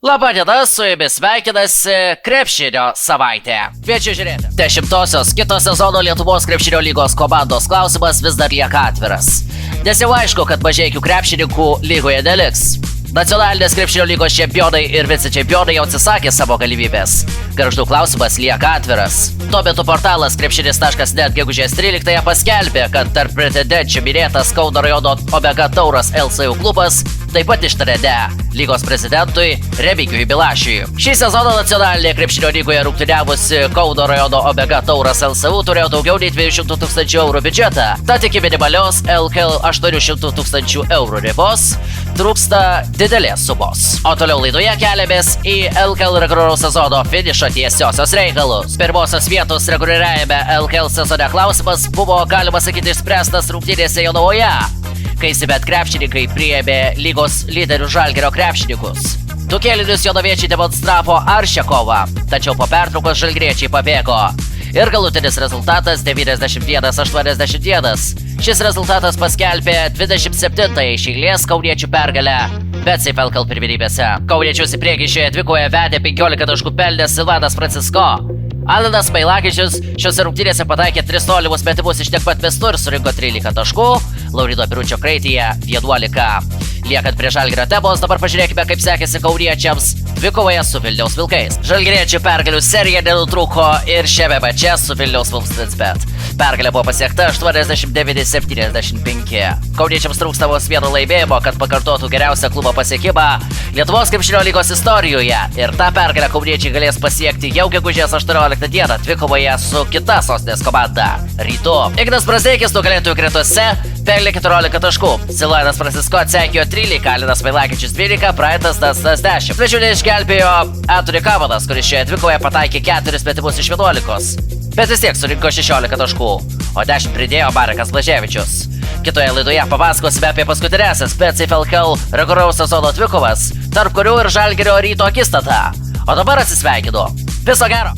Labadiena, su jumis sveikinasi krepšinio savaitė. Kviečiu žiūrėti. 10-osios kito sezono Lietuvos krepšinio lygos komandos klausimas vis dar lieka atviras. Nes jau aišku, kad mažeikių krepšininkų lygoje neliks. Nacionalinės krepšinio lygos čempionai ir vicečempionai jau atsisakė savo galimybės. Gargždų klausimas lieka atviras. Tuo metu portalas krepšinis.net gegužės 13-ąją paskelbė, kad tarp pretendenčių minėtas Kauno rajono Omega Tauras LSU klubas taip pat ištarė ne lygos prezidentui Remigijui Milašiui. Šį sezoną nacionalinėje krepšinio lygoje rungtyniavusi Kauno rajono Omega Tauras LSU turėjo daugiau nei 200 000 eurų biudžetą. Tad iki minimalios LKL 800 000 eurų ribos trūksta didelės sumos. O toliau laidoje keliamės į LKL reguliaraus sezono finišo tiesiosios reikalus. Pirmosios vietos reguliariajame LKL sezone klausimas buvo, galima sakyti, išspręstas rungtynėse Jonavoje, kai Sibet krepšininkai priėmė lygos lyderių Žalgirio krepšininkus. Du kėlinius jonaviečiai demonstravo aršią kovą, tačiau po pertraukos žalgiriečiai pabėgo. Ir galutinis rezultatas 91-81. Šis rezultatas paskelbė 27-ąją iš eilės kauniečių pergalę BetSafe LKL pirmenybėse. Kauniečius į priekį šioje dvikovoje vedė 15 taškų pelnęs Silvanas Francisko. Alanas Mailakičius šiose rungtynėse pataikė 3 tolimus metimus iš tiek pat mestų ir surinko 13 taškų, Laurido Piručio kraityje 11. Liekant prie Žalgirio temos, dabar pažiūrėkime, kaip sekėsi kauniečiams dvikovoje su Vilniaus Vilkais. Žalgiriečių pergalių serija nenutrūko ir šiame mače su Vilniaus Vilksnet. Pergalė buvo pasiekta 89-75. Kauniečiams trūksta vos vieno laimėjimo, kad pakartotų geriausią klubo pasiekimą Lietuvos krepšinio lygos istorijoje. Ir tą pergalę kauniečiai galės pasiekti jau gegužės 18 dieną dvikovoje su kita sostinės komanda Rytu. Ignas Brazeikis nugalėtojų gretose pelnė 14 taškų. Silvanas Francisko atsekėjo 13, Alanas Mailakičius 12, Braitas Dastas 10. Tačiau neišgelbėjo Antony Kavadas, kuris šioje dvikovoje pataikė 4 metimus iš 11. Bet vis tiek surinko 16 taškų, o 10 pridėjo Marekas Blaževičius. Kitoje laidoje papasakosime apie paskutinėsias BetSafe LKL reguliaraus sezono dvikovas, tarp kurių ir Žalgirio Ryto akistata. O dabar atsisveikinu. Viso gero!